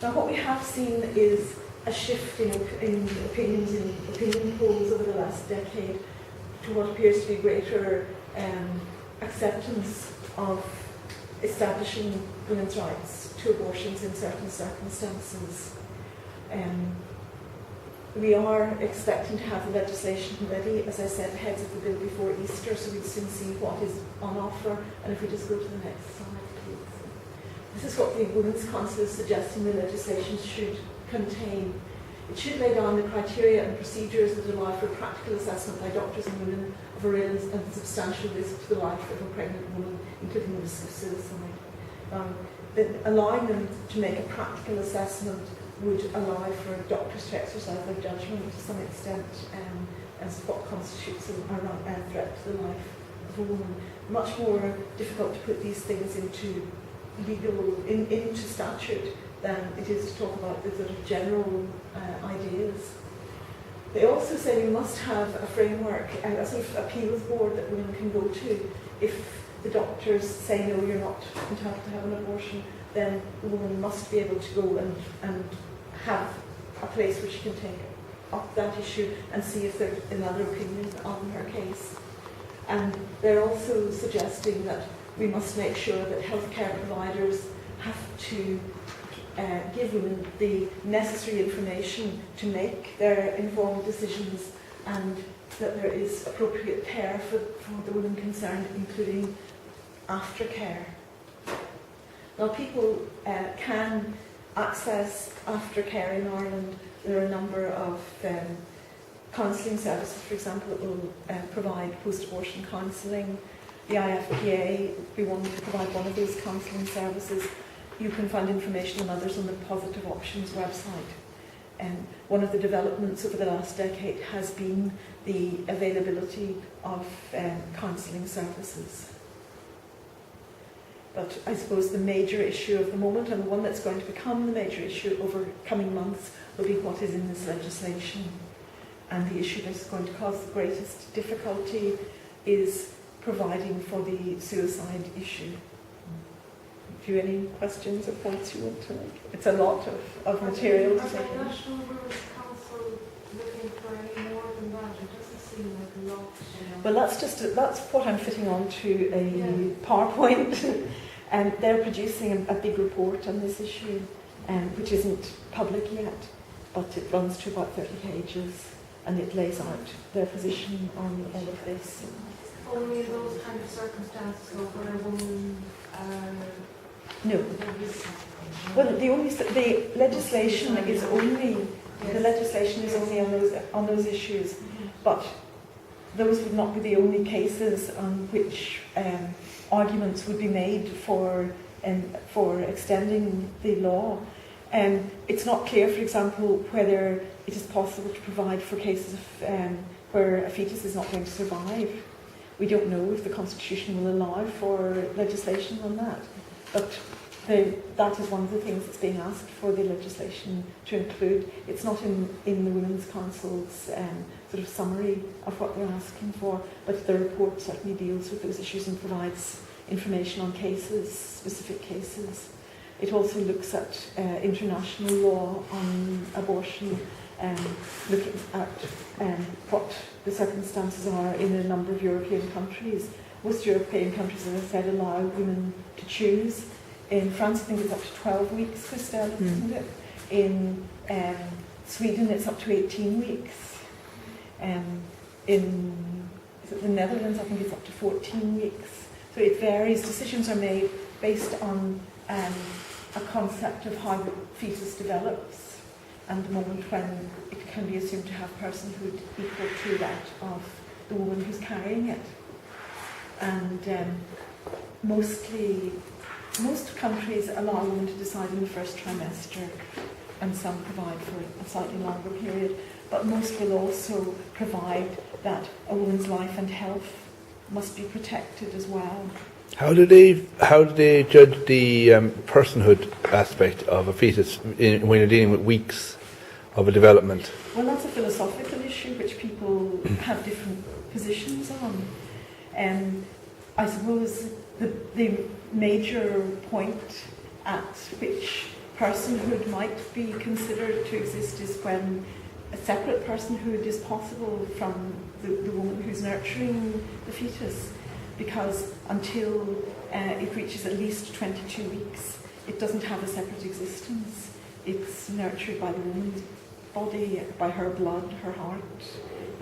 Now what we have seen is a shift in opinions in opinion polls over the last decade to what appears to be greater acceptance of establishing women's rights to abortions in certain circumstances. We are expecting to have the legislation ready, as I said, heads of the bill before Easter, so we'll soon see what is on offer. And if we just go to the next slide, please. This is what the Women's Council is suggesting the legislation should contain. It should lay down the criteria and procedures that allow for practical assessment by doctors and women of a real and substantial risk to the life of a pregnant woman, including the risk of suicide. Allowing them to make a practical assessment would allow for doctors to exercise their judgment to some extent as what constitutes a threat to the life of a woman. Much more difficult to put these things into into statute than it is to talk about the sort of general ideas. They also say we must have a framework, a sort of appeals board that women can go to if the doctors say no, you're not entitled to have an abortion. Then the woman must be able to go and have a place where she can take up that issue and see if there's another opinion on her case. And they're also suggesting that we must make sure that healthcare providers have to give women the necessary information to make their informed decisions, and that there is appropriate care for the women concerned, including aftercare. Now, people can access aftercare in Ireland. There are a number of counselling services, for example, that will provide post-abortion counselling. The IFPA will provide one of those counselling services. You can find information on others on the Positive Options website. One of the developments over the last decade has been the availability of counselling services. But I suppose the major issue of the moment, and the one that's going to become the major issue over coming months, will be what is in this legislation. And the issue that's going to cause the greatest difficulty is providing for the suicide issue. Do you have any questions or points you want to make? It's a lot of material to take in. Are the National Women's Council looking for any more than that? It doesn't seem like a lot. Well, that's what I'm fitting onto a PowerPoint. And they're producing a big report on this issue, which isn't public yet, but it runs to about 30 pages, and it lays out their position on all of this. Only in those kind of circumstances, or where a woman... No. Well, the legislation is only on those issues, but those would not be the only cases on which arguments would be made for extending the law. It's not clear, for example, whether it is possible to provide for cases of, where a fetus is not going to survive. We don't know if the Constitution will allow for legislation on that. But that is one of the things that's being asked for the legislation to include. It's not in the Women's Council's sort of summary of what they're asking for, but the report certainly deals with those issues and provides information on cases, specific cases. It also looks at international law on abortion, looking at what the circumstances are in a number of European countries. Most European countries, as I said, allow women to choose. In France, I think it's up to 12 weeks, Christelle, isn't it? In Sweden, it's up to 18 weeks. In the Netherlands, I think it's up to 14 weeks. So it varies. Decisions are made based on a concept of how the fetus develops and the moment when it can be assumed to have personhood equal to that of the woman who's carrying it. And most countries allow women to decide in the first trimester, and some provide for a slightly longer period, but most will also provide that a woman's life and health must be protected as well. How do they judge the personhood aspect of a fetus when you're dealing with weeks of a development? Well, that's a philosophical issue which people have different positions on. I suppose the major point at which personhood might be considered to exist is when a separate personhood is possible from the woman who's nurturing the fetus, because until it reaches at least 22 weeks, it doesn't have a separate existence. It's nurtured by the woman's body, by her blood, her heart,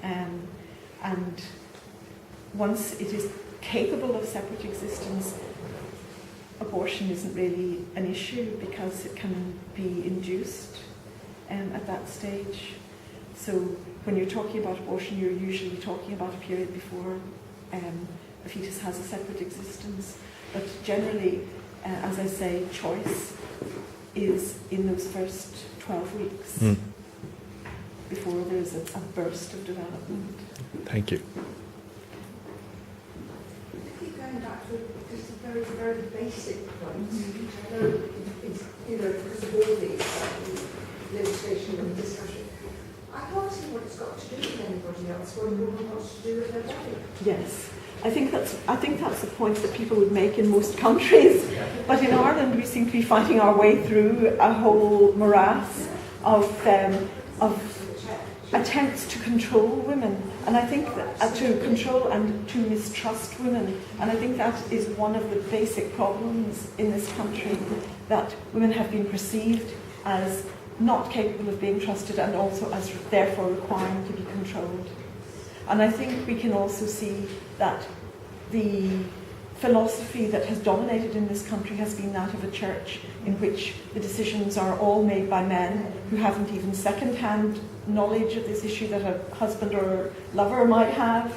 and once it is capable of separate existence, abortion isn't really an issue because it can be induced at that stage. So when you're talking about abortion, you're usually talking about a period before a fetus has a separate existence. But generally, as I say, choice is in those first 12 weeks before there's a burst of development. Thank you. Going back to just a very, very basic point, I know it's, because of all these legislation and discussion, I can't see what it's got to do with anybody else, what a woman wants to do with her body. Yes, I think that's a point that people would make in most countries, but in Ireland we seem to be fighting our way through a whole morass of attempts to control women, and I think that to control and to mistrust women, and I think that is one of the basic problems in this country, that women have been perceived as not capable of being trusted and also as therefore requiring to be controlled. And I think we can also see that the philosophy that has dominated in this country has been that of a church in which the decisions are all made by men who haven't even second-hand knowledge of this issue that a husband or lover might have.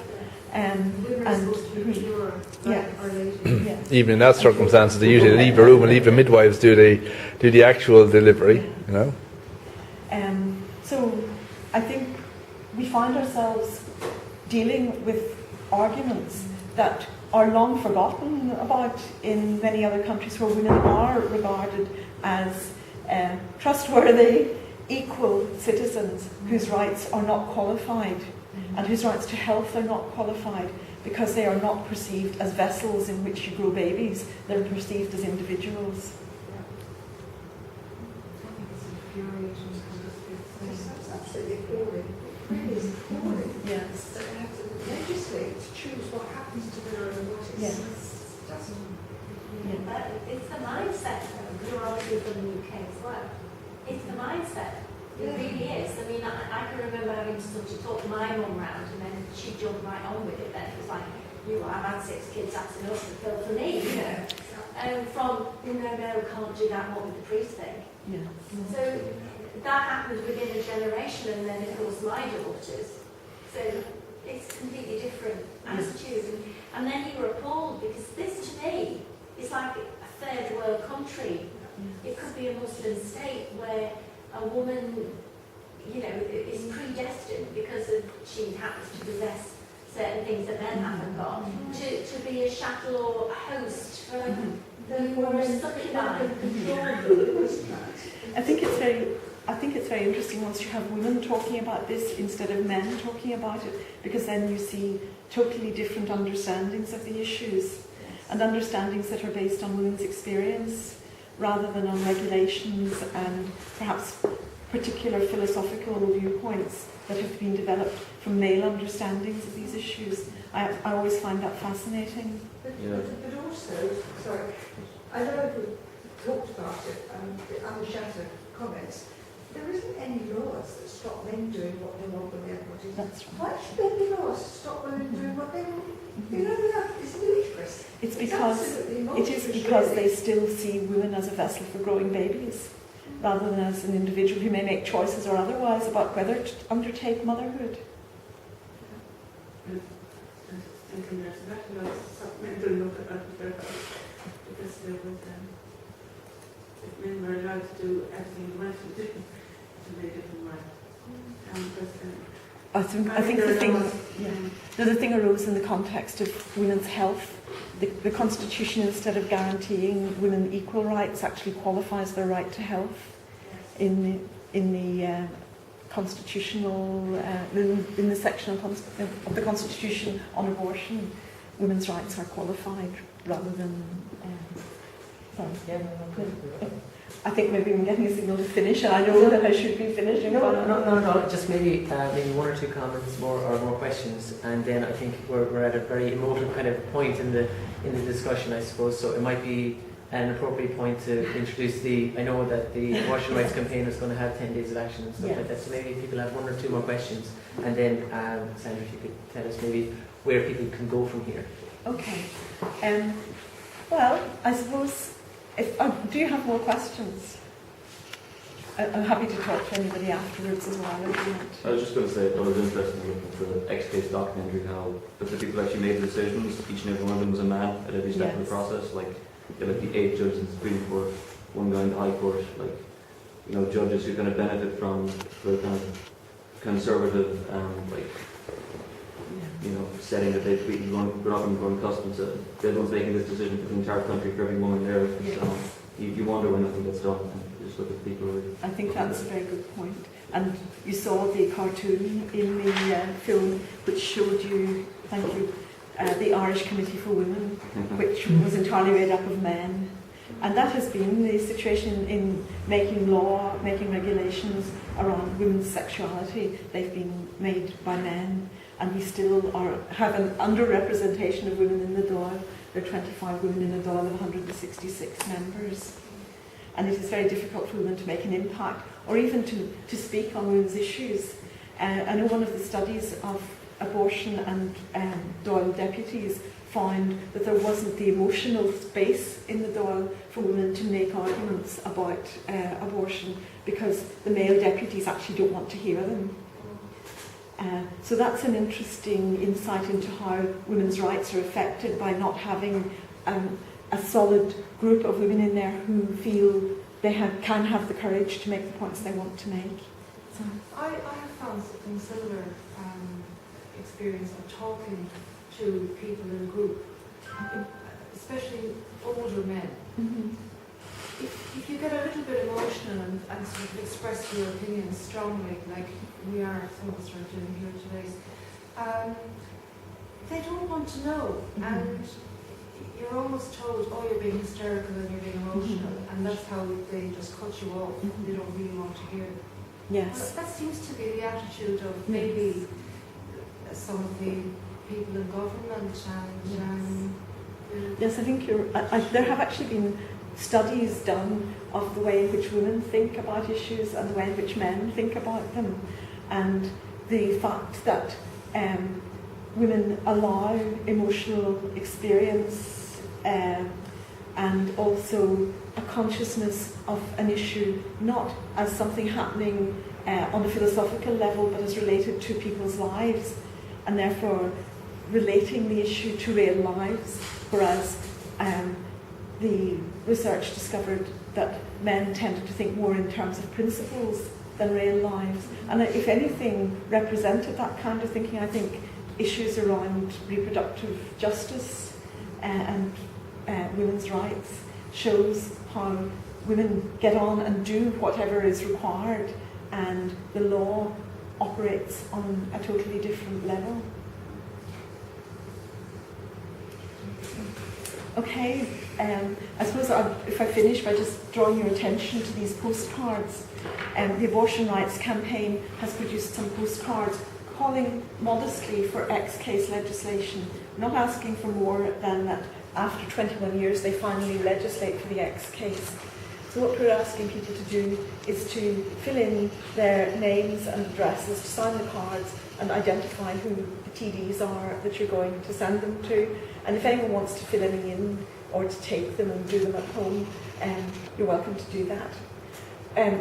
Even in that circumstances, they usually leave the room and leave the midwives do the actual delivery. So I think we find ourselves dealing with arguments that are long forgotten about in many other countries where women are regarded as trustworthy, equal citizens whose rights are not qualified and whose rights to health are not qualified because they are not perceived as vessels in which you grow babies, they're perceived as individuals. That's absolutely appalling. It really is appalling. Yes. That they have to legislate to choose what happens to their own bodies. Yes. It's the mindset, though. You're obviously from the UK as well. It's the mindset. It really is. I mean, I can remember having to sort of talk my mum round, and then she jumped right on with it. Then it was like, I've had 6 kids, that's enough to fill for me, from, no, can't do that, what would the priest think? Yeah. So that happened within a generation, and then, of course, my daughters. So it's a completely different attitude. And then you were appalled, because this, to me, is like a third world country. It could be a Muslim state where a woman, is predestined because she happens to possess certain things that men haven't got, to be a chattel or a host for the succubi. I think it's very interesting once you have women talking about this instead of men talking about it, because then you see totally different understandings of the issues and understandings that are based on women's experience rather than on regulations and perhaps particular philosophical viewpoints that have been developed from male understandings of these issues. I always find that fascinating. But also, sorry, I know we talked about it the unshattered comments. There isn't any laws that stop men doing what they want with their bodies. That's right. Why should there be laws to stop women doing what they want? It's ludicrous. It's because they still see women as a vessel for growing babies, rather than as an individual who may make choices or otherwise about whether to undertake motherhood. Thinking there's better men to look at their health, because they would, if men were allowed to do everything they wanted to do, to make it right. I think the thing arose in the context of women's health. The Constitution, instead of guaranteeing women equal rights, actually qualifies their right to health in the constitutional in the section of the Constitution on abortion. Women's rights are qualified rather than Sorry. Yeah, no. I think maybe I'm getting a signal to finish, and I know that I should be finishing. No. Just maybe one or two comments more or more questions, and then I think we're at a very emotive kind of point in the discussion, I suppose. So it might be an appropriate point to introduce I know that the Abortion Rights Campaign is going to have 10 days of action and stuff like that. So maybe people have one or two more questions, and then Sandra, if you could tell us maybe where people can go from here. Okay. Well, I suppose. Do you have more questions? I'm happy to talk to anybody afterwards as well. If you want. I was just going to say, I was interested in looking for the X-Case documentary, how the people actually made the decisions, each and every one of them was a man at every step of the process, like the 8 judges in the Supreme Court, 1 guy in the High Court, judges who kind of benefit from the kind of conservative, setting that they've grown up and grown accustomed to. They're the ones making this decision for the entire country, for every woman there. So you wonder when nothing gets done. And you just look at the people. I think that's a very good point. And you saw the cartoon in the film which showed you, thank you, the Irish Committee for Women, which was entirely made up of men. And that has been the situation in making law, making regulations around women's sexuality. They've been made by men. And we still have an underrepresentation of women in the Dáil. There are 25 women in the Dáil of 166 members. And it is very difficult for women to make an impact or even to speak on women's issues. I know one of the studies of abortion and Dáil deputies found that there wasn't the emotional space in the Dáil for women to make arguments about abortion because the male deputies actually don't want to hear them. So that's an interesting insight into how women's rights are affected by not having a solid group of women in there who feel they can have the courage to make the points they want to make. So. I have found something similar experience of talking to people in a group, especially older men. Mm-hmm. If you get a little bit emotional and sort of express your opinions strongly, like some of us are doing here today, they don't want to know. Mm-hmm. And you're almost told, oh, you're being hysterical and you're being emotional, mm-hmm. and that's how they just cut you off. Mm-hmm. They don't really want to hear. Yes. Well, that seems to be the attitude of maybe some of the people in government and... Yes, I think there have actually been studies done of the way in which women think about issues and the way in which men think about them, and the fact that women allow emotional experience and also a consciousness of an issue not as something happening on a philosophical level but as related to people's lives, and therefore relating the issue to real lives, whereas the research discovered that men tended to think more in terms of principles than real lives. And if anything represented that kind of thinking, I think issues around reproductive justice and women's rights shows how women get on and do whatever is required, and the law operates on a totally different level. Okay, I suppose if I finish by just drawing your attention to these postcards. The Abortion Rights Campaign has produced some postcards calling modestly for X-case legislation, not asking for more than that after 21 years they finally legislate for the X-case. So what we're asking people to do is to fill in their names and addresses, to sign the cards and identify who the TDs are that you're going to send them to. And if anyone wants to fill any in or to take them and do them at home, you're welcome to do that.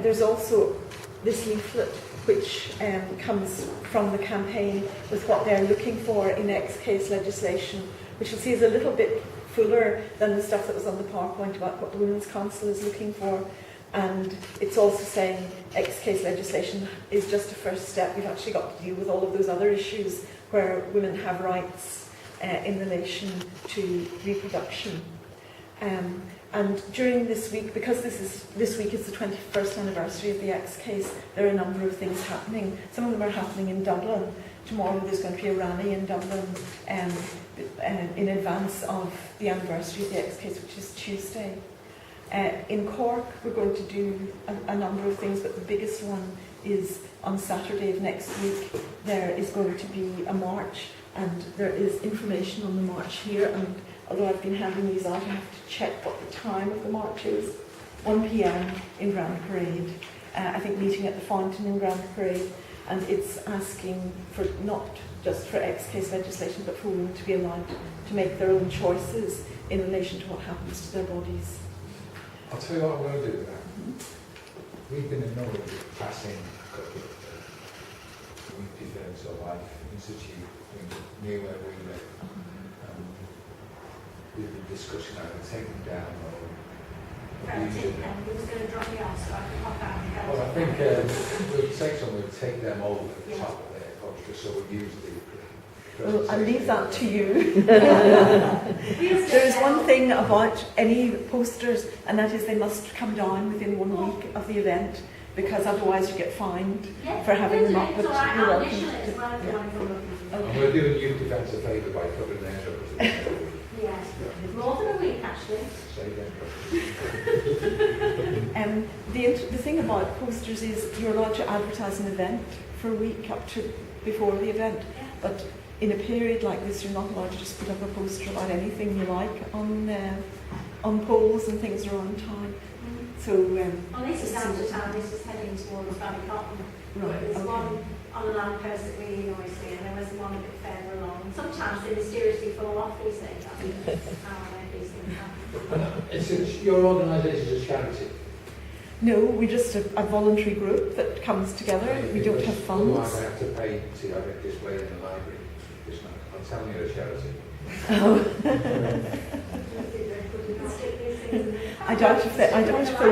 There's also this leaflet which comes from the campaign with what they're looking for in X-case legislation, which you'll see is a little bit fuller than the stuff that was on the PowerPoint about what the Women's Council is looking for. And it's also saying X-case legislation is just a first step. We've actually got to deal with all of those other issues where women have rights in relation to reproduction. And during this week, because this week is the 21st anniversary of the X-case, there are a number of things happening. Some of them are happening in Dublin. Tomorrow there's going to be a rally in Dublin in advance of the anniversary of the X-case, which is Tuesday. In Cork, we're going to do a number of things, but the biggest one is on Saturday of next week. There is going to be a march, and there is information on the march here. And although I've been having these out, I have to check what the time of the march is. 1 p.m. in Grand Parade. I think meeting at the fountain in Grand Parade, and it's asking for not just for ex-case legislation, but for women to be allowed to make their own choices in relation to what happens to their bodies. I'll tell you what I'm going to do with that. We've been annoyed with passing Women's Defence of Life Institute near where we live. We've been discussing how to take them down or abuse them. He was going to drop me off so I could pop out and go. Well, I think we'll take some, we'll take them over the top of their poster, so we'll use the. Well, I'll leave that to you. There is one thing about any posters, and that is they must come down within 1 week of the event, because otherwise you get fined for having them up. It's all right, I'll initial it as well if you want to come up. And we're doing youth defence a favour by covering their troubles. Yes, more than a week actually. The thing about posters is you're allowed to advertise an event for a week up to before the event, but in a period like this, you're not allowed to just put up a poster about anything you like on poles and things around town. So, well, this is out of town. This is heading towards Ballycotton. Right, There's okay. one on the lamppost that really annoys me, and there was one a bit further along. And sometimes they mysteriously fall off these things. I think that's how I make these things happen. It's your organisation is a charity. No, we're just a voluntary group that comes together. We don't have funds. Otherwise, I have to pay to have it displayed in the library. It's not, I'm telling you, a charity. I doubt if they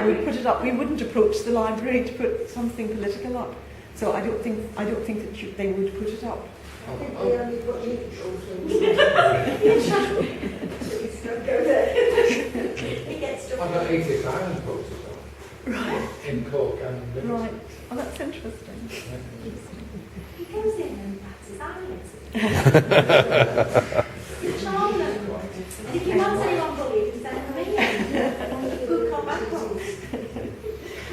would put it up. We wouldn't approach the library to put something political up. So I don't think that they would put it up. I think they only put neutral things. Don't go there. It gets stuck. I've got 80 Island posters on. Right. In Cork and Livingston. Right. Oh, that's interesting. He goes in and bats his eyelids. Charm them. And if you want anyone bullied, send them in. Good combat calls.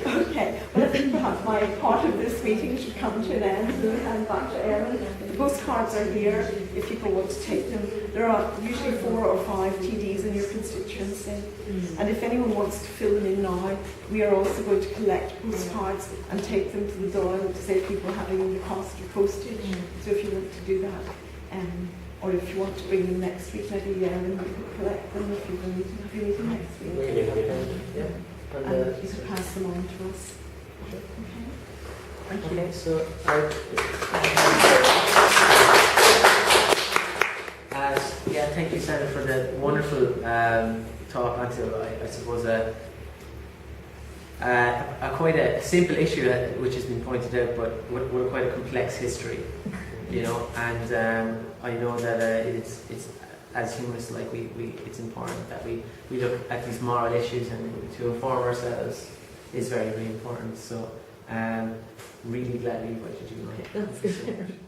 Okay. Well, I think perhaps my part of this meeting should come to an end and back to Erin. The postcards are here if people want to take them. There are usually 4 or 5 TDs in your constituency. And if anyone wants to fill them in now, we are also going to collect postcards and take them to the Doyle to save people having the cost of postage. So if you want to do that, or if you want to bring them next week, maybe Erin could collect them if you're meeting next week. Yeah. And you can pass them on to us. Okay. Thank you. Okay, so thank you, Sandra, for the wonderful talk onto, I suppose, quite a simple issue which has been pointed out, but with quite a complex history, you know. And I know that it's as humanists, like it's important that we look at these moral issues, and to inform ourselves is very, very important. So, really glad we invited you. That's good.